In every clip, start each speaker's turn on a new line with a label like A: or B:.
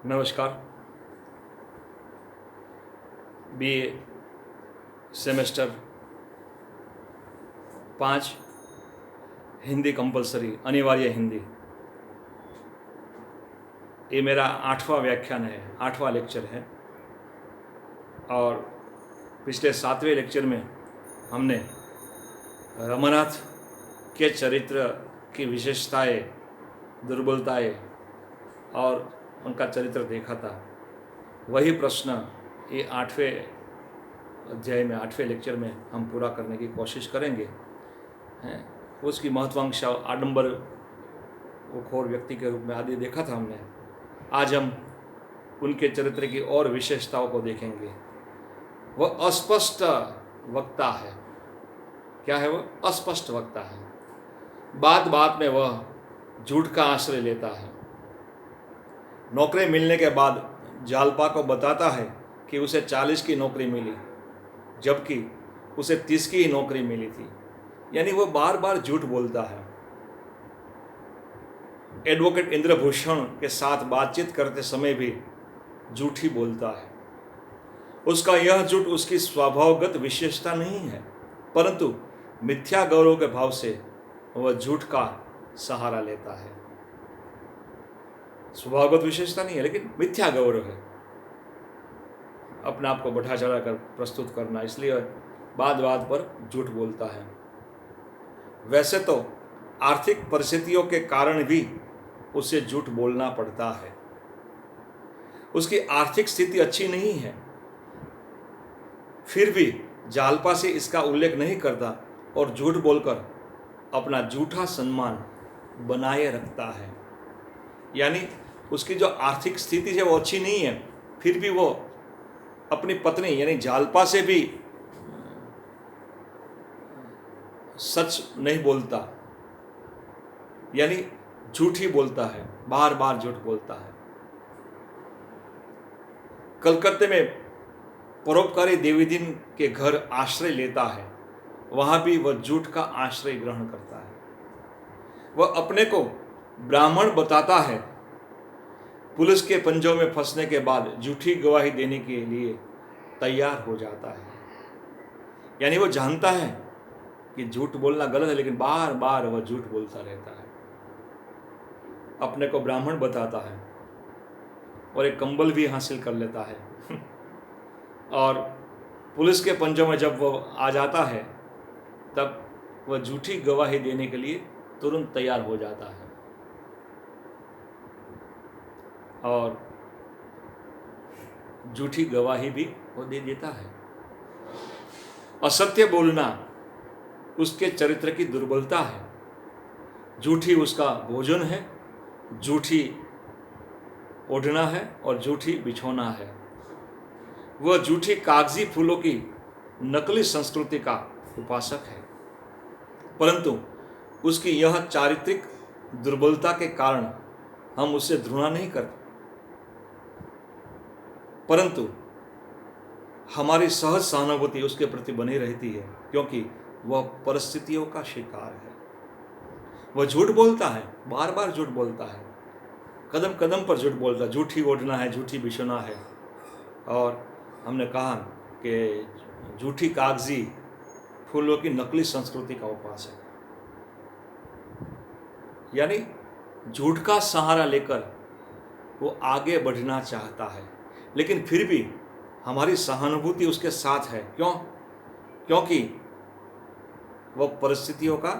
A: नमस्कार। BA semester 5 Hindi compulsory अनिवार्य हिंदी, ये मेरा 8वां व्याख्यान है, 8वां लेक्चर है। और पिछले 7वें लेक्चर में हमने रमानाथ के चरित्र की विशेषताएं, दुर्बलताएं और उनका चरित्र देखा था। वही प्रश्न ये 8वें अध्याय में, 8वें लेक्चर में हम पूरा करने की कोशिश करेंगे। उसकी महत्वाकांक्षा, आडंबर खोर व्यक्ति के रूप में आदि देखा था हमने। आज हम उनके चरित्र की और विशेषताओं को देखेंगे। वह अस्पष्ट वक्ता है। क्या है वह? अस्पष्ट वक्ता है। बात बात में वह झूठ का आश्रय लेता है। नौकरी मिलने के बाद जालपा को बताता है कि उसे 40 की नौकरी मिली, जबकि उसे 30 की ही नौकरी मिली थी। यानी वो बार बार झूठ बोलता है। एडवोकेट इंद्रभूषण के साथ बातचीत करते समय भी झूठ ही बोलता है। उसका यह झूठ उसकी स्वभावगत विशेषता नहीं है, परंतु मिथ्या गौरव के भाव से वह झूठ का सहारा लेता है। स्वभावगत विशेषता नहीं है, लेकिन मिथ्या गौरव है। अपने आप को बढ़ा चढ़ा कर प्रस्तुत करना, इसलिए बात बात पर झूठ बोलता है। वैसे तो आर्थिक परिस्थितियों के कारण भी उसे झूठ बोलना पड़ता है। उसकी आर्थिक स्थिति अच्छी नहीं है, फिर भी जालपा से इसका उल्लेख नहीं करता और झूठ बोलकर अपना झूठा सम्मान बनाए रखता है। यानी उसकी जो आर्थिक स्थिति है वो अच्छी नहीं है, फिर भी वो अपनी पत्नी यानी जालपा से भी सच नहीं बोलता, यानी झूठ ही बोलता है, बार बार झूठ बोलता है। कलकत्ते में परोपकारी देवीदीन के घर आश्रय लेता है, वहां भी वह झूठ का आश्रय ग्रहण करता है। वह अपने को ब्राह्मण बताता है। पुलिस के पंजों में फंसने के बाद झूठी गवाही देने के लिए तैयार हो जाता है। यानी वो जानता है कि झूठ बोलना गलत है, लेकिन बार बार वह झूठ बोलता रहता है। अपने को ब्राह्मण बताता है और एक कंबल भी हासिल कर लेता है। और पुलिस के पंजों में जब वो आ जाता है, तब वह झूठी गवाही देने के लिए तुरंत तैयार हो जाता है और झूठी गवाही भी वो दे देता है। असत्य बोलना उसके चरित्र की दुर्बलता है। झूठी उसका भोजन है, झूठी ओढ़ना है और झूठी बिछोना है। वह झूठी कागजी फूलों की नकली संस्कृति का उपासक है, परंतु उसकी यह चारित्रिक दुर्बलता के कारण हम उससे घृणा नहीं करते, परंतु हमारी सहज सहानुभूति उसके प्रति बनी रहती है, क्योंकि वह परिस्थितियों का शिकार है। वह झूठ बोलता है, बार बार झूठ बोलता है, कदम कदम पर झूठ बोलता है। झूठी ओढ़ना है, झूठी बिछोना है, और हमने कहा कि झूठी कागजी फूलों की नकली संस्कृति का उपासक, यानी झूठ का सहारा लेकर वो आगे बढ़ना चाहता है, लेकिन फिर भी हमारी सहानुभूति उसके साथ है। क्यों? क्योंकि वह परिस्थितियों का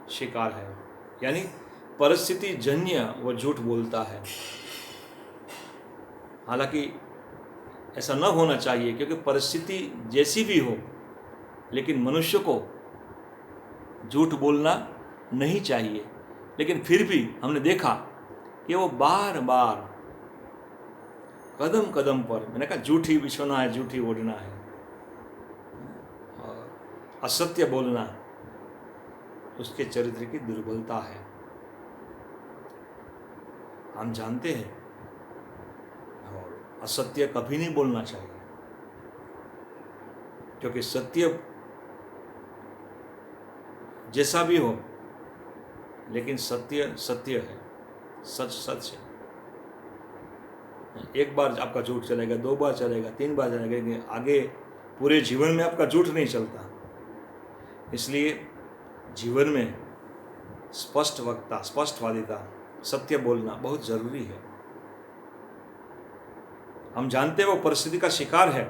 A: शिकार है, यानी परिस्थिति जन्य वह झूठ बोलता है। हालांकि ऐसा न होना चाहिए, क्योंकि परिस्थिति जैसी भी हो, लेकिन मनुष्य को झूठ बोलना नहीं चाहिए। लेकिन फिर भी हमने देखा कि वो बार बार कदम कदम पर, मैंने कहा झूठी बिछोना है, झूठी ओढ़ना है, और असत्य बोलना उसके चरित्र की दुर्बलता है। हम जानते हैं, और असत्य कभी नहीं बोलना चाहिए, क्योंकि सत्य जैसा भी हो, लेकिन सत्य सत्य है, सच सच है। एक बार आपका झूठ चलेगा, 2 बार चलेगा, 3 बार चलेगा, लेकिन आगे पूरे जीवन में आपका झूठ नहीं चलता। इसलिए जीवन में स्पष्ट वक्ता, स्पष्टवादिता, सत्य बोलना बहुत ज़रूरी है। हम जानते हैं वो परिस्थिति का शिकार है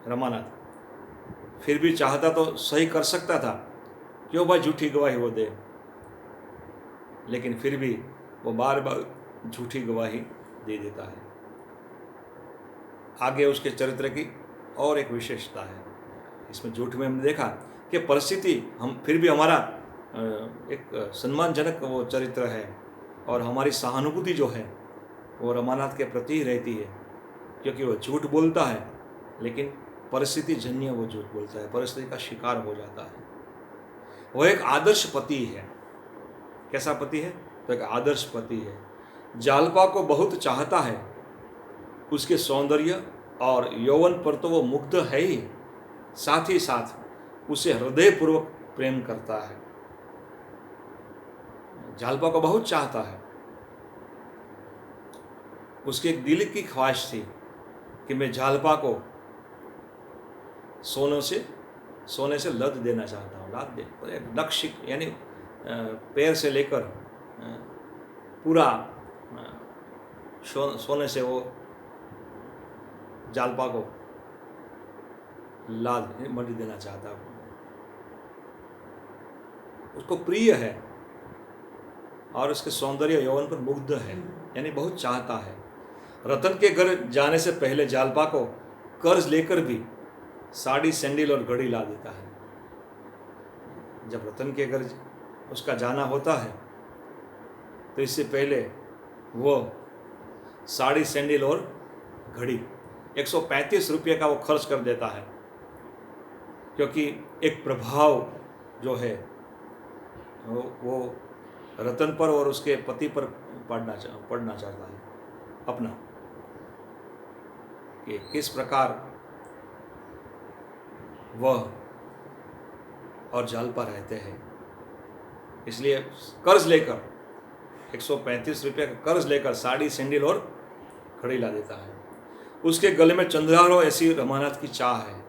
A: रमानाथ, फिर भी चाहता तो सही कर सकता था, क्यों भाई झूठी गवाही वो दे, लेकिन फिर भी वो बार बार झूठी गवाही दे देता है। आगे उसके चरित्र की और एक विशेषता है, इसमें झूठ में हमने देखा कि परिस्थिति हम फिर भी हमारा एक सम्मानजनक वो चरित्र है, और हमारी सहानुभूति जो है वो रमानाथ के प्रति ही रहती है, क्योंकि वो झूठ बोलता है लेकिन परिस्थिति जन्य वो झूठ बोलता है, परिस्थिति का शिकार हो जाता है। वो एक आदर्श पति है। कैसा पति है? तो एक आदर्श पति है। जालपा को बहुत चाहता है, उसके सौंदर्य और यौवन पर तो वो मुग्ध है ही, साथ ही साथ उसे हृदयपूर्वक प्रेम करता है। जालपा को बहुत चाहता है। उसके एक दिल की ख्वाहिश थी कि मैं जालपा को सोने से लद देना चाहता हूँ। लाद दे, लक्ष्य यानी पैर से लेकर पूरा सोने से वो जालपा को लाद मढ़ी देना चाहता हूँ। उसको प्रिय है और उसके सौंदर्य यौवन पर मुग्ध है, यानी बहुत चाहता है। रतन के घर जाने से पहले जालपा को कर्ज लेकर भी साड़ी, सैंडल और घड़ी ला देता है। जब रतन के घर उसका जाना होता है तो इससे पहले वो साड़ी, सैंडल और घड़ी 135 रुपये का वो खर्च कर देता है, क्योंकि एक प्रभाव जो है वो रतन पर और उसके पति पर पड़ना चाहता है अपना, कि किस प्रकार वह और जालपा रहते हैं। इसलिए कर्ज लेकर 135 रुपये का कर्ज लेकर साड़ी, सैंडल और घड़ी ला देता है। उसके गले में चंद्रहार हो, ऐसी रमानाथ की चाह है।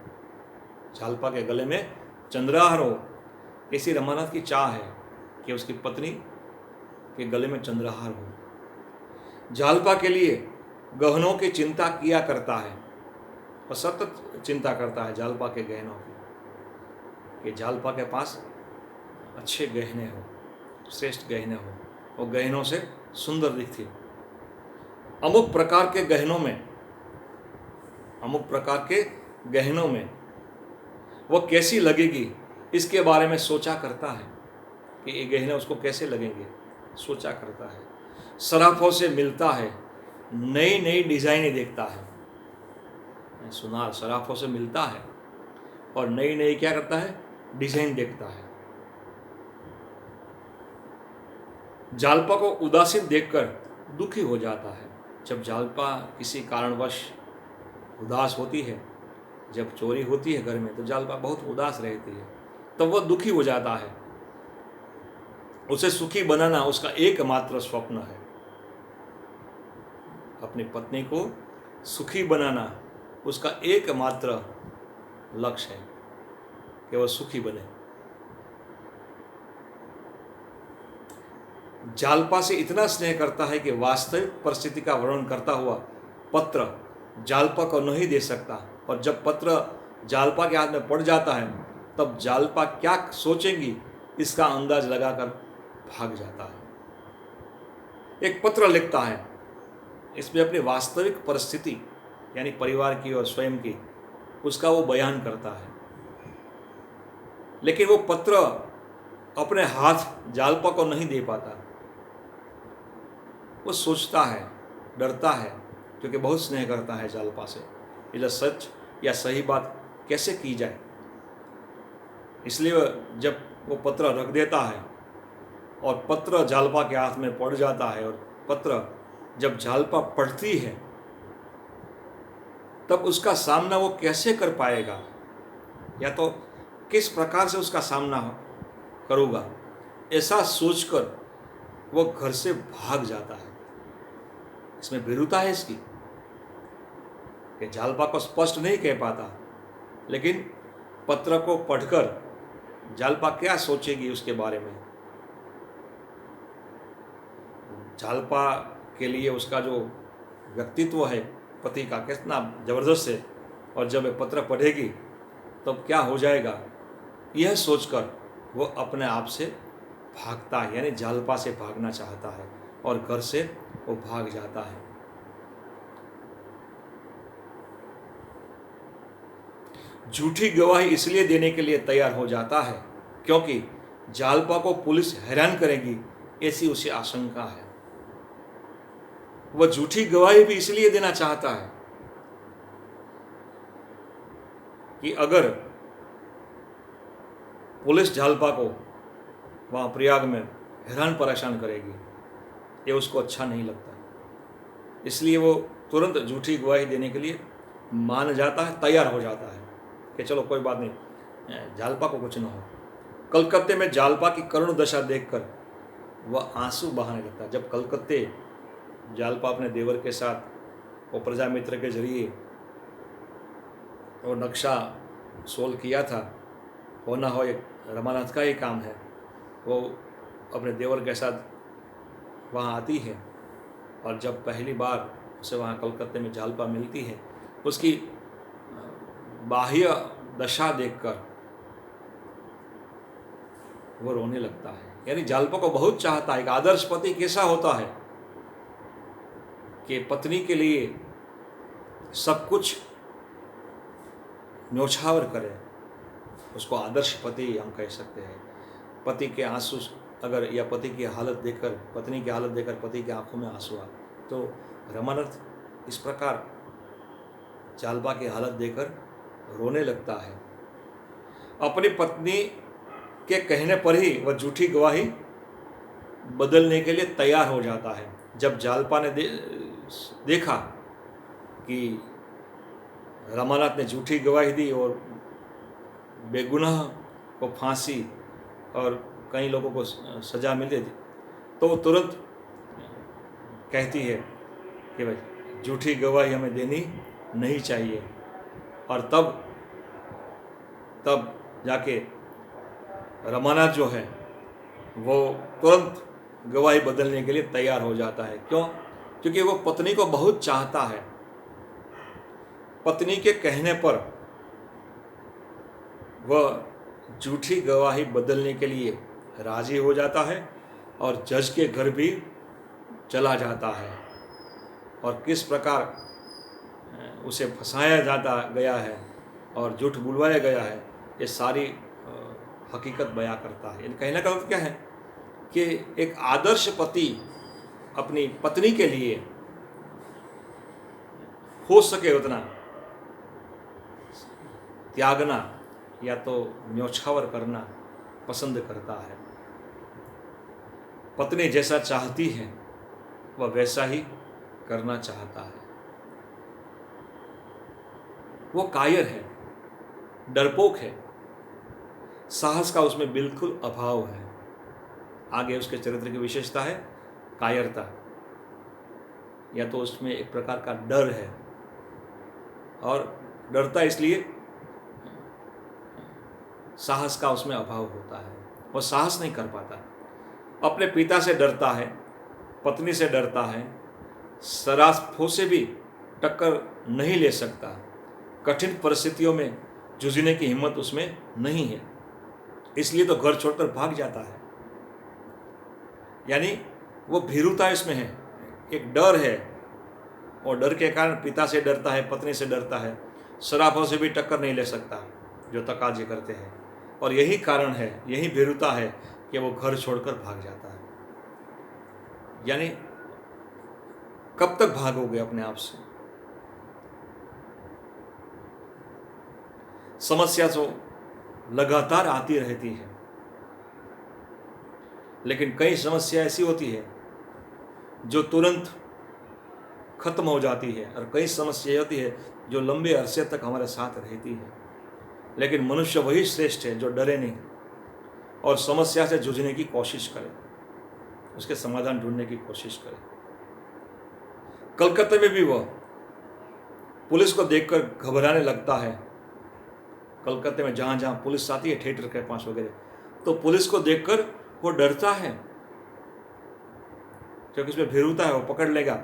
A: जालपा के गले में चंद्रहार हो, ऐसी रमानाथ की चाह है कि उसकी पत्नी के गले में चंद्रहार हो। जालपा के लिए गहनों की चिंता किया करता है और सतत चिंता करता है जालपा के गहनों की, कि जालपा के पास अच्छे गहने हो, श्रेष्ठ गहने हो, वो गहनों से सुंदर दिखती। अमुक प्रकार के गहनों में वो कैसी लगेगी, इसके बारे में सोचा करता है कि ये गहने उसको कैसे लगेंगे, सोचा करता है। सराफों से मिलता है, नई नई डिजाइनें देखता है। सुनार सराफों से मिलता है और नई नई क्या करता है, डिजाइन देखता है। जालपा को उदासीन देखकर दुखी हो जाता है। जब जालपा किसी कारणवश उदास होती है, जब चोरी होती है घर में, तो जालपा बहुत उदास रहती है, तब वह दुखी हो जाता है। उसे सुखी बनाना उसका एकमात्र स्वप्न है। अपनी पत्नी को सुखी बनाना उसका एकमात्र लक्ष्य है कि वह सुखी बने। जालपा से इतना स्नेह करता है कि वास्तविक परिस्थिति का वर्णन करता हुआ पत्र जालपा को नहीं दे सकता, और जब पत्र जालपा के हाथ में पड़ जाता है तब जालपा क्या सोचेंगी इसका अंदाज लगाकर भाग जाता है। एक पत्र लिखता है, इसमें अपनी वास्तविक परिस्थिति यानी परिवार की और स्वयं की, उसका वो बयान करता है, लेकिन वो पत्र अपने हाथ जालपा को नहीं दे पाता। वो सोचता है, डरता है, क्योंकि बहुत स्नेह करता है जालपा से, इधर सच या सही बात कैसे की जाए। इसलिए जब वो पत्र रख देता है और पत्र जालपा के हाथ में पड़ जाता है, और पत्र जब जालपा पढ़ती है तब उसका सामना वो कैसे कर पाएगा, या तो किस प्रकार से उसका सामना करूँगा, ऐसा सोचकर वो घर से भाग जाता है। इसमें भीरुता है इसकी, कि जालपा को स्पष्ट नहीं कह पाता, लेकिन पत्र को पढ़कर जालपा क्या सोचेगी उसके बारे में। जालपा के लिए उसका जो व्यक्तित्व है पति का कितना जबरदस्त है, और जब वह पत्र पढ़ेगी तब क्या हो जाएगा, यह सोचकर वो अपने आप से भागता है, यानी जालपा से भागना चाहता है और घर से वो भाग जाता है। झूठी गवाही इसलिए देने के लिए तैयार हो जाता है क्योंकि जालपा को पुलिस हैरान करेगी, ऐसी उसे आशंका है। वह झूठी गवाही भी इसलिए देना चाहता है कि अगर पुलिस जालपा को वहाँ प्रयाग में हैरान परेशान करेगी, ये उसको अच्छा नहीं लगता, इसलिए वो तुरंत झूठी गवाही देने के लिए मान जाता है, तैयार हो जाता है कि चलो कोई बात नहीं, जालपा को कुछ न हो। कलकत्ते में जालपा की करुण दशा देखकर वह आंसू बहाने लगता है। जब कलकत्ते जालपा अपने देवर के साथ वो प्रजा मित्र के जरिए वो नक्शा सोल्व किया था, हो ना हो एक रमानाथ का ही काम है, वो अपने देवर के साथ वहाँ आती है, और जब पहली बार उसे वहाँ कलकत्ते में जालपा मिलती है, उसकी बाह्य दशा देखकर वो रोने लगता है। यानी जालपा को बहुत चाहता है। एक आदर्श पति कैसा होता है कि पत्नी के लिए सब कुछ न्योछावर करे, उसको आदर्श पति हम कह सकते हैं। पति के आंसू अगर, या पति की हालत देखकर, पत्नी की हालत देखकर पति की आंखों में आंसू आ, तो रमानाथ इस प्रकार जालपा की हालत देखकर रोने लगता है। अपनी पत्नी के कहने पर ही वह झूठी गवाही बदलने के लिए तैयार हो जाता है। जब जालपा ने देखा कि रमानाथ ने झूठी गवाही दी और बेगुनाह को फांसी और कई लोगों को सज़ा मिली थी, तो वो तुरंत कहती है कि भाई झूठी गवाही हमें देनी नहीं चाहिए, और तब जाके रमानाथ जो है वो तुरंत गवाही बदलने के लिए तैयार हो जाता है। क्यों? क्योंकि वो पत्नी को बहुत चाहता है। पत्नी के कहने पर वह झूठी गवाही बदलने के लिए राजी हो जाता है और जज के घर भी चला जाता है, और किस प्रकार उसे फंसाया जाता गया है और झूठ बुलवाया गया है, ये सारी हकीकत बयां करता है। यानी कहने का मतलब क्या है कि एक आदर्श पति अपनी पत्नी के लिए हो सके उतना त्यागना या तो न्योछावर करना पसंद करता है। पत्नी जैसा चाहती है वह वैसा ही करना चाहता है। वो कायर है, डरपोक है, साहस का उसमें बिल्कुल अभाव है। आगे उसके चरित्र की विशेषता है कायरता, या तो उसमें एक प्रकार का डर है, और डरता इसलिए साहस का उसमें अभाव होता है। वो साहस नहीं कर पाता। अपने पिता से डरता है, पत्नी से डरता है, सराफों से भी टक्कर नहीं ले सकता, कठिन परिस्थितियों में जूझने की हिम्मत उसमें नहीं है, इसलिए तो घर छोड़कर भाग जाता है। यानी वो भीरुता इसमें है, एक डर है, और डर के कारण पिता से डरता है, पत्नी से डरता है, सराफों से भी टक्कर नहीं ले सकता जो तकाजे करते हैं, और यही कारण है, यही भीरुता है कि वो घर छोड़कर भाग जाता है। यानी कब तक भागोगे अपने आप से? समस्या तो लगातार आती रहती है, लेकिन कई समस्या ऐसी होती है जो तुरंत खत्म हो जाती है, और कई समस्या होती है जो लंबे अरसे तक हमारे साथ रहती है। लेकिन मनुष्य वही श्रेष्ठ है जो डरे नहीं और समस्या से जूझने की कोशिश करे, उसके समाधान ढूंढने की कोशिश करे। कलकत्ते में भी वह पुलिस को देखकर घबराने लगता है। कलकत्ते में जहाँ जहाँ पुलिस आती है, थिएटर के पास वगैरह, तो पुलिस को देखकर वो डरता है, क्योंकि उसमें भीरुता है, वो पकड़ लेगा,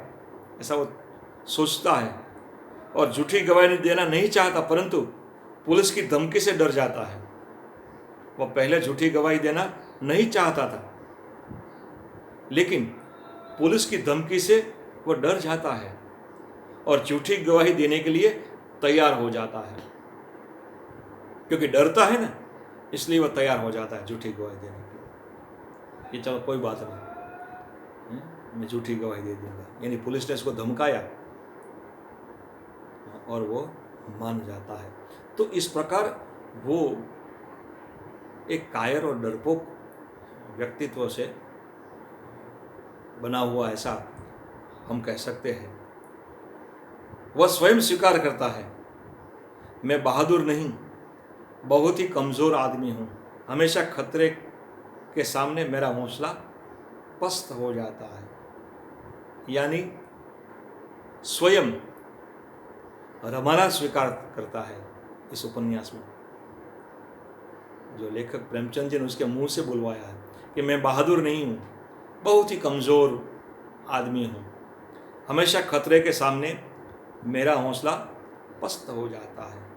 A: ऐसा वो सोचता है। और झूठी गवाही देना नहीं चाहता, परंतु पुलिस की धमकी से डर जाता है। वो पहले झूठी गवाही देना नहीं चाहता था, लेकिन पुलिस की धमकी से वो डर जाता है और झूठी गवाही देने के लिए तैयार हो जाता है। क्योंकि डरता है ना, इसलिए वो तैयार हो जाता है झूठी गवाही देने के लिए। ये चलो कोई बात नहीं, मैं झूठी गवाही दे दूंगा। यानी पुलिस ने इसको धमकाया और वो मान जाता है। तो इस प्रकार वो एक कायर और डरपोक व्यक्तित्व से बना हुआ, ऐसा हम कह सकते हैं। वह स्वयं स्वीकार करता है, मैं बहादुर नहीं, बहुत ही कमज़ोर आदमी हूँ। हमेशा खतरे के सामने मेरा हौसला पस्त हो जाता है। यानी स्वयं रमानाथ स्वीकार करता है इस उपन्यास में। जो लेखक प्रेमचंद जी ने उसके मुंह से बुलवाया है कि मैं बहादुर नहीं हूँ, बहुत ही कमज़ोर आदमी हूँ। हमेशा खतरे के सामने मेरा हौसला पस्त हो जाता है।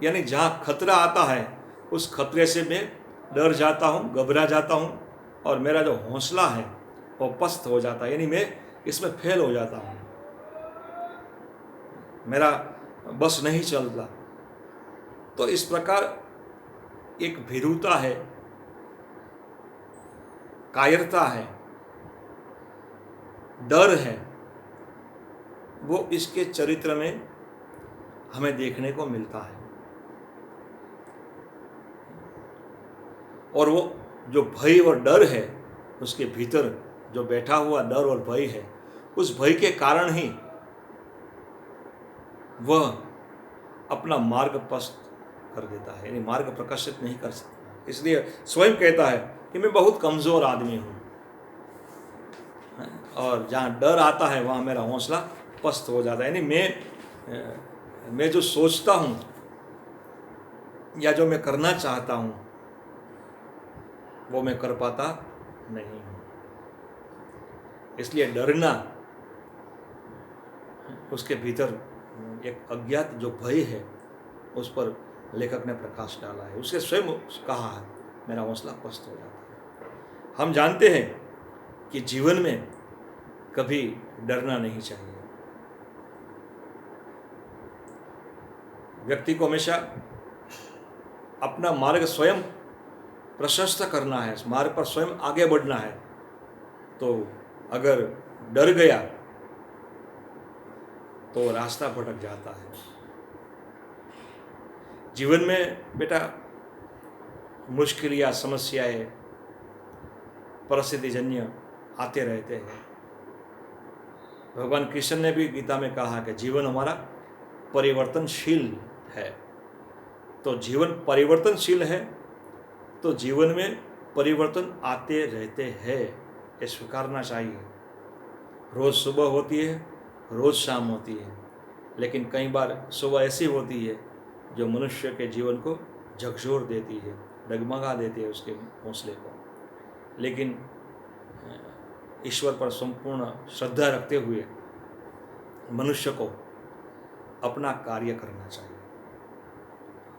A: यानी जहाँ खतरा आता है, उस खतरे से मैं डर जाता हूँ, घबरा जाता हूँ, और मेरा जो हौसला है वो पस्त हो जाता है। यानी मैं इसमें फेल हो जाता हूँ, मेरा बस नहीं चलता। तो इस प्रकार एक भीरुता है, कायरता है, डर है, वो इसके चरित्र में हमें देखने को मिलता है। और वो जो भय और डर है, उसके भीतर जो बैठा हुआ डर और भय है, उस भय के कारण ही वह अपना मार्ग पस्त कर देता है, यानी मार्ग प्रकाशित नहीं कर सकता। इसलिए स्वयं कहता है कि मैं बहुत कमज़ोर आदमी हूँ, और जहाँ डर आता है वहाँ मेरा हौसला पस्त हो जाता है। यानी मैं जो सोचता हूँ या जो मैं करना चाहता हूँ, वो मैं कर पाता नहीं हूँ। इसलिए डरना, उसके भीतर एक अज्ञात जो भय है, उस पर लेखक ने प्रकाश डाला है। उसके स्वयं कहा है, मेरा हौसला पस्त हो जाता है। हम जानते हैं कि जीवन में कभी डरना नहीं चाहिए। व्यक्ति को हमेशा अपना मार्ग स्वयं प्रशस्त करना है, इस मार्ग पर स्वयं आगे बढ़ना है। तो अगर डर गया तो रास्ता भटक जाता है। जीवन में बेटा मुश्किल या समस्याएं, परिस्थितिजन्य आते रहते हैं। भगवान कृष्ण ने भी गीता में कहा कि जीवन हमारा परिवर्तनशील है। तो जीवन परिवर्तनशील है, तो जीवन में परिवर्तन आते रहते हैं, ये स्वीकारना चाहिए। रोज़ सुबह होती है, रोज़ शाम होती है, लेकिन कई बार सुबह ऐसी होती है जो मनुष्य के जीवन को झकझोर देती है, डगमगा देती है उसके हौसले को। लेकिन ईश्वर पर संपूर्ण श्रद्धा रखते हुए मनुष्य को अपना कार्य करना चाहिए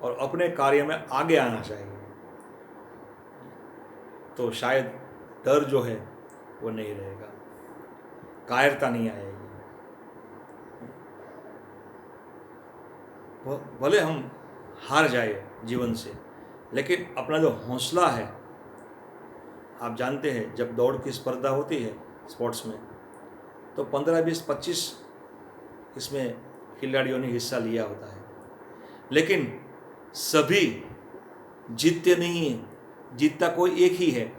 A: और अपने कार्य में आगे आना चाहिए। तो शायद डर जो है वो नहीं रहेगा, कायरता नहीं आएगी। भले हम हार जाए जीवन से, लेकिन अपना जो हौसला है, आप जानते हैं जब दौड़ की स्पर्धा होती है स्पोर्ट्स में, तो 15, 20, 25 इसमें खिलाड़ियों ने हिस्सा लिया होता है, लेकिन सभी जीतते नहीं हैं, जीतता कोई एक ही है।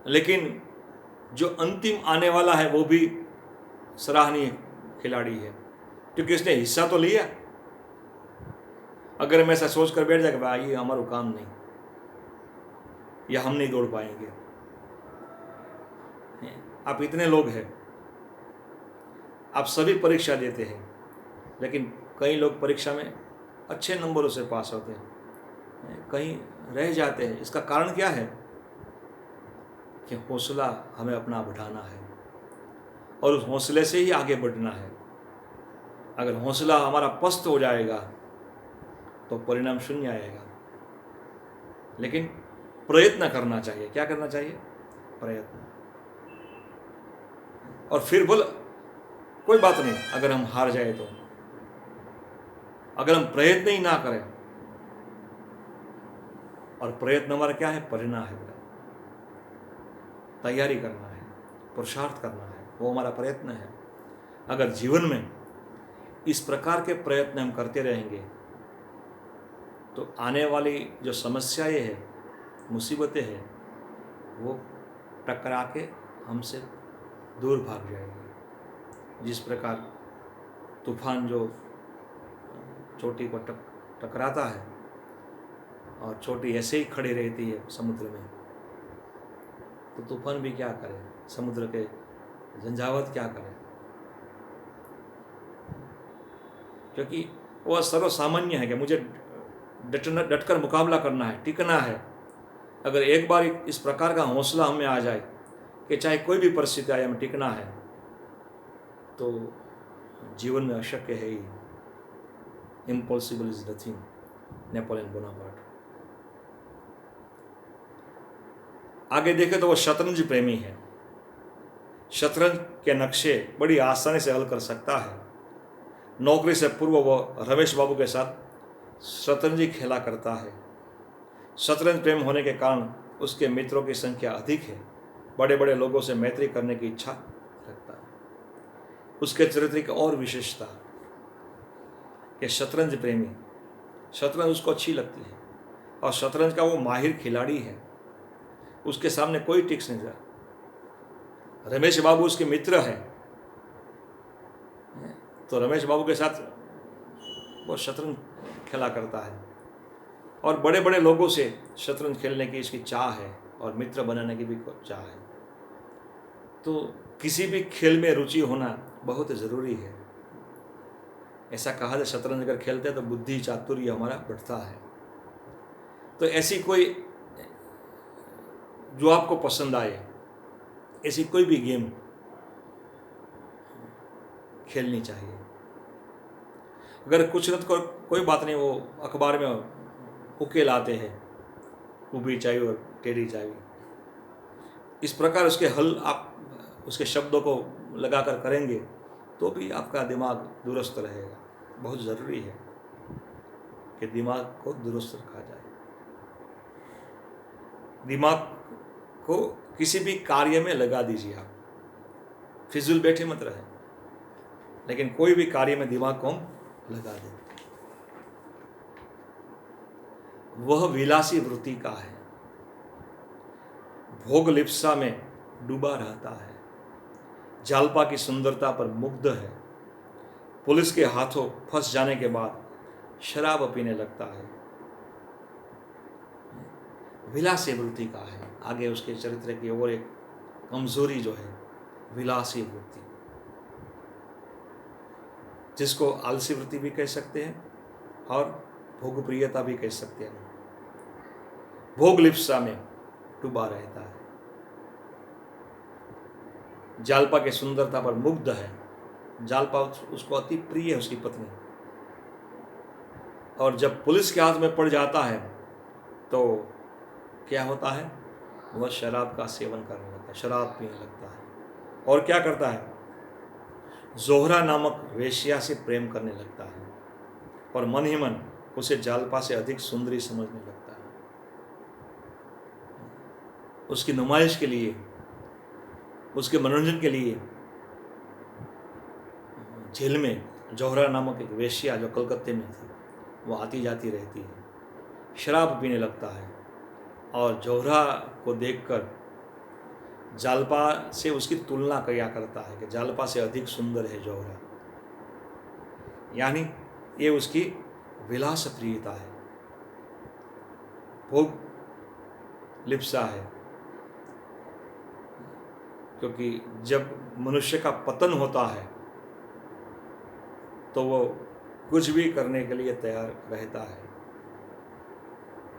A: लेकिन जो अंतिम आने वाला है वो भी सराहनीय खिलाड़ी है, क्योंकि उसने हिस्सा तो लिया। अगर हम ऐसा सोच कर बैठ जाए कि भाई ये हमारा काम नहीं, या हम नहीं दौड़ पाएंगे, आप इतने लोग हैं, आप सभी परीक्षा देते हैं, लेकिन कई लोग परीक्षा में अच्छे नंबरों से पास होते हैं, कहीं रह जाते हैं। इसका कारण क्या है कि हौसला हमें अपना बढ़ाना है और उस हौसले से ही आगे बढ़ना है। अगर हौसला हमारा पस्त हो जाएगा तो परिणाम शून्य आएगा। लेकिन प्रयत्न करना चाहिए। क्या करना चाहिए? प्रयत्न। और फिर बोल कोई बात नहीं अगर हम हार जाए तो, अगर हम प्रयत्न ही ना करें। और प्रयत्न हमारा क्या है? परिणाम है। तैयारी करना है, पुरुषार्थ करना है, वो हमारा प्रयत्न है। अगर जीवन में इस प्रकार के प्रयत्न हम करते रहेंगे तो आने वाली जो समस्याएं हैं, मुसीबतें हैं, वो टकरा के हमसे दूर भाग जाएगी। जिस प्रकार तूफान जो चोटी को टकराता है और चोटी ऐसे ही खड़ी रहती है समुद्र में, तो तूफान भी क्या करे, समुद्र के झंझावत क्या करे, क्योंकि वह सर्वसामान्य है कि मुझे डटकर मुकाबला करना है, टिकना है। अगर एक बार इस प्रकार का हौसला हमें आ जाए कि चाहे कोई भी परिस्थिति आए हमें टिकना है, तो जीवन में अशक्य है ही। Impossible is nothing, Napoleon Bonaparte. आगे देखें तो वह शतरंज प्रेमी है। शतरंज के नक्शे बड़ी आसानी से हल कर सकता है। नौकरी से पूर्व वह रमेश बाबू के साथ शतरंज खेला करता है। शतरंज प्रेम होने के कारण उसके मित्रों की संख्या अधिक है। बड़े बड़े लोगों से मैत्री करने की इच्छा रखता है। उसके चरित्र की और विशेषता कि शतरंज प्रेमी, शतरंज उसको अच्छी लगती है और शतरंज का वो माहिर खिलाड़ी है। उसके सामने कोई टिक्स नहीं था। रमेश बाबू उसके मित्र हैं, तो रमेश बाबू के साथ वो शतरंज खेला करता है और बड़े बड़े लोगों से शतरंज खेलने की इसकी चाह है और मित्र बनाने की भी चाह है। तो किसी भी खेल में रुचि होना बहुत ज़रूरी है। ऐसा कहा जाए शतरंज अगर खेलते हैं तो बुद्धि चातुर्य हमारा बढ़ता है। तो ऐसी कोई जो आपको पसंद आए, ऐसी कोई भी गेम खेलनी चाहिए। अगर कुछ न तो कोई बात नहीं, वो अखबार में उकेल आते हैं, ऊबी चाई और टेढ़ी चाई, इस प्रकार उसके हल आप उसके शब्दों को लगाकर करेंगे तो भी आपका दिमाग दुरुस्त रहेगा। बहुत ज़रूरी है कि दिमाग को दुरुस्त रखा जाए। दिमाग को किसी भी कार्य में लगा दीजिए। आप फिजूल बैठे मत रहे, लेकिन कोई भी कार्य में दिमाग को हम लगा दें। वह विलासी वृत्ति का है, भोग लिप्सा में डूबा रहता है, जालपा की सुंदरता पर मुग्ध है, पुलिस के हाथों फंस जाने के बाद शराब पीने लगता है। विलासी वृत्ति का है। आगे उसके चरित्र की और एक कमजोरी जो है विलासी वृत्ति, जिसको आलसी वृत्ति भी कह सकते हैं और भोगप्रियता भी कह सकते हैं। भोग लिप्सा में डूबा रहता है, जालपा की सुंदरता पर मुग्ध है। जालपा उसको अति प्रिय है, उसकी पत्नी। और जब पुलिस के हाथ में पड़ जाता है तो क्या होता है? वह शराब का सेवन करने लगता है, शराब पीने लगता है। और क्या करता है? जोहरा नामक वेश्या से प्रेम करने लगता है और मन ही मन उसे जालपा से अधिक सुंदरी समझने लगता है। उसकी नुमाइश के लिए, उसके मनोरंजन के लिए जेल में जोहरा नामक एक वेश्या जो कलकत्ते में थी, वो आती जाती रहती है। शराब पीने लगता है और जोहरा को देखकर जालपा से उसकी तुलना किया करता है कि जालपा से अधिक सुंदर है जोहरा। यानी ये उसकी विलास प्रियता है, भोग लिप्सा है। क्योंकि जब मनुष्य का पतन होता है तो वो कुछ भी करने के लिए तैयार रहता है।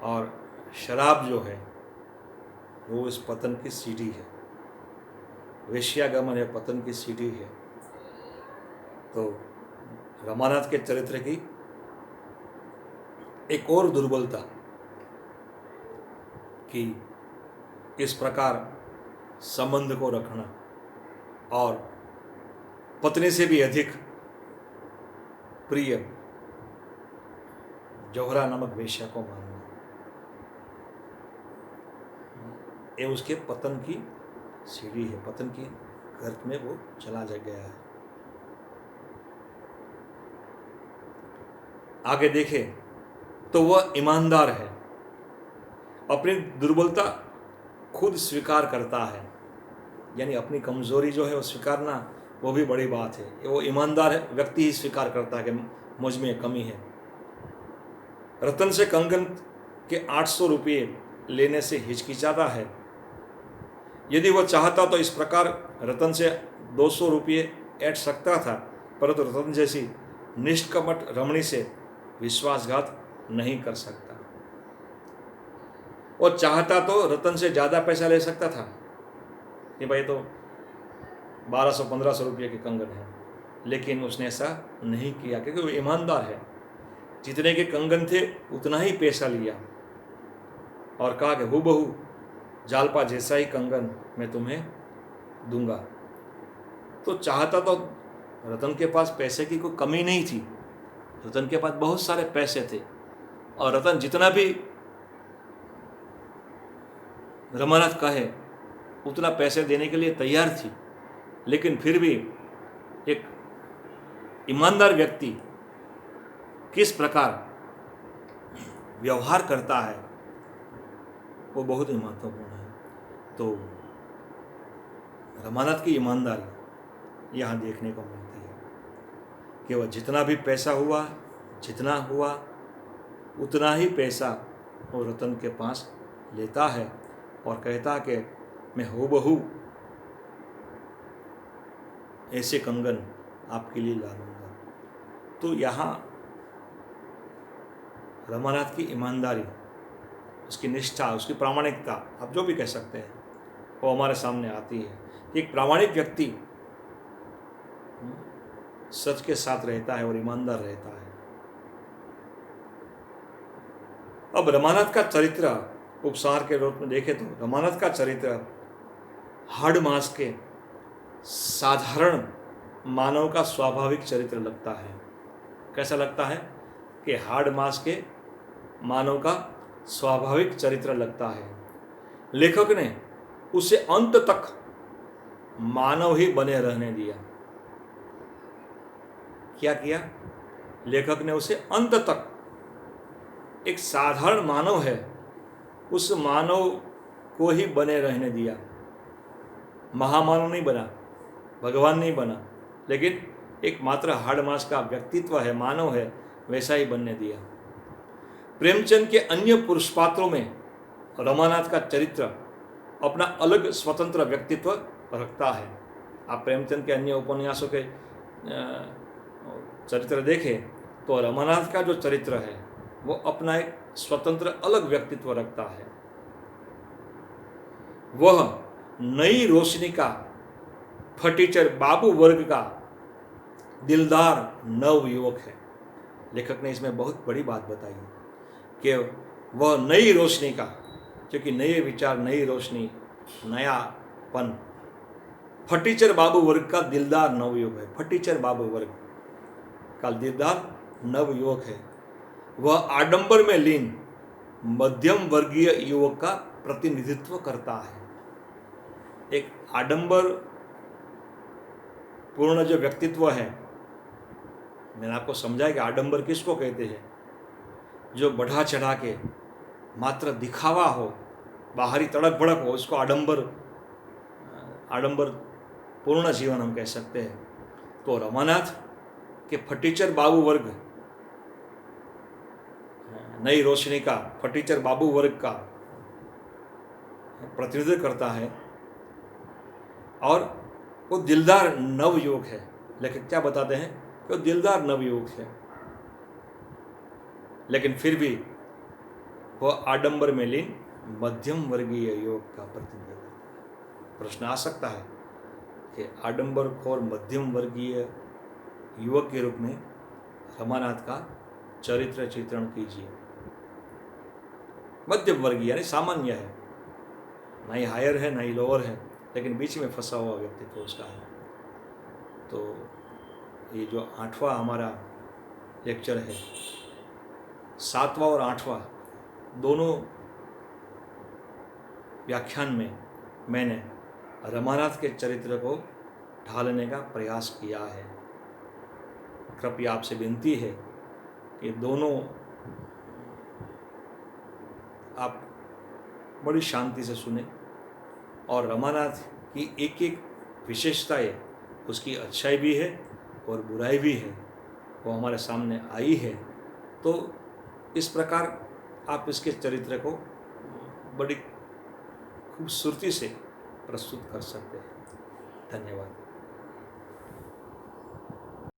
A: और शराब जो है वो इस पतन की सीढ़ी है, वेश्यागमन है पतन की सीढ़ी है। तो रमानाथ के चरित्र की एक और दुर्बलता कि इस प्रकार संबंध को रखना और पत्नी से भी अधिक प्रिय जौहरा नामक वेश्या को मानना, ये उसके पतन की सीढ़ी है, पतन की गर्त में वो चला जा गया है। आगे देखें तो वह ईमानदार है, अपनी दुर्बलता खुद स्वीकार करता है, यानी अपनी कमजोरी जो है वो स्वीकारना वो भी बड़ी बात है। वो ईमानदार व्यक्ति ही स्वीकार करता है कि मुझ में कमी है। रतन से कंगन के 800 रुपये लेने से हिचकिचाता है। यदि वह चाहता तो इस प्रकार रतन से 200 रुपये ऐंठ सकता था, परंतु रतन जैसी निष्कपट रमणी से विश्वासघात नहीं कर सकता। और चाहता तो रतन से ज़्यादा पैसा ले सकता था कि भाई तो 1200-1500 रुपये के कंगन है, लेकिन उसने ऐसा नहीं किया क्योंकि वो ईमानदार है। जितने के कंगन थे उतना ही पैसा लिया और कहा कि हूबहू जालपा जैसा ही कंगन मैं तुम्हें दूंगा। तो चाहता तो रतन के पास पैसे की कोई कमी नहीं थी, रतन के पास बहुत सारे पैसे थे और रतन जितना भी रमानाथ कहे उतना पैसे देने के लिए तैयार थी, लेकिन फिर भी एक ईमानदार व्यक्ति किस प्रकार व्यवहार करता है वो बहुत ही महत्वपूर्ण है। तो रमानाथ की ईमानदारी यहाँ देखने को मिलती है कि वह जितना भी पैसा हुआ, जितना हुआ उतना ही पैसा वो रतन के पास लेता है और कहता कि मैं हूबहू ऐसे कंगन आपके लिए ला लूँगा। तो यहाँ रमानाथ की ईमानदारी, उसकी निष्ठा, उसकी प्रामाणिकता, आप जो भी कह सकते हैं, वो हमारे सामने आती है। एक प्रामाणिक व्यक्ति सच के साथ रहता है और ईमानदार रहता है। अब रमानाथ का चरित्र उपसार के रूप में देखें तो रमानाथ का चरित्र हाड़ मास के साधारण मानव का स्वाभाविक चरित्र लगता है। कैसा लगता है कि हाड़ मास के मानव का स्वाभाविक चरित्र लगता है। लेखक ने उसे अंत तक मानव ही बने रहने दिया। क्या किया? लेखक ने उसे अंत तक, एक साधारण मानव है, उस मानव को ही बने रहने दिया। महामानव नहीं बना, भगवान नहीं बना, लेकिन एक मात्र हाड़ मास का व्यक्तित्व है, मानव है, वैसा ही बनने दिया। प्रेमचंद के अन्य पुरुष पात्रों में रमानाथ का चरित्र अपना अलग स्वतंत्र व्यक्तित्व रखता है। आप प्रेमचंद के अन्य उपन्यासों के चरित्र देखें तो रमानाथ का जो चरित्र है वो अपना एक स्वतंत्र अलग व्यक्तित्व रखता है। वह नई रोशनी का फटीचर बाबू वर्ग का दिलदार नव युवक है। लेखक ने इसमें बहुत बड़ी बात बताई कि वह नई रोशनी का, क्योंकि नए विचार, नई रोशनी, नयापन, फटीचर बाबू वर्ग का दिलदार नव युवक है। फटीचर बाबू वर्ग का दिलदार नव युवक है। वह आडंबर में लीन मध्यम वर्गीय युवक का प्रतिनिधित्व करता है। एक आडंबर पूर्ण जो व्यक्तित्व है, मैंने आपको समझाया कि आडंबर किसको कहते हैं? जो बढ़ा चढ़ा के मात्र दिखावा हो, बाहरी तड़क भड़क हो, उसको आडंबर पूर्ण जीवन हम कह सकते हैं। तो रमानाथ के फटीचर बाबू वर्ग, नई रोशनी का फटीचर बाबू वर्ग का प्रतिनिधित्व करता है और वो दिलदार नव युवक है। लेकिन क्या बताते हैं वो दिलदार नवयुवक है, लेकिन फिर भी वह आडंबर में लीन मध्यम वर्गीय युवक का प्रतिनिधित्व करता है। प्रश्न आ सकता है कि आडंबरखोर मध्यम वर्गीय युवक के रूप में रमानाथ का चरित्र चित्रण कीजिए। मध्यम वर्गीय यानी सामान्य है, ना ही हायर है ना ही लोअर है, लेकिन बीच में फंसा हुआ व्यक्तित्व उसका है। तो ये जो 8वां हमारा लेक्चर है, 7वां और 8वां दोनों व्याख्यान में मैंने रमानाथ के चरित्र को ढालने का प्रयास किया है। कृपया आपसे विनती है कि दोनों आप बड़ी शांति से सुने और रमानाथ की एक एक विशेषताएं, उसकी अच्छाई भी है और बुराई भी है, वो हमारे सामने आई है। तो इस प्रकार आप इसके चरित्र को बड़ी खूबसूरती से प्रस्तुत कर सकते हैं। धन्यवाद।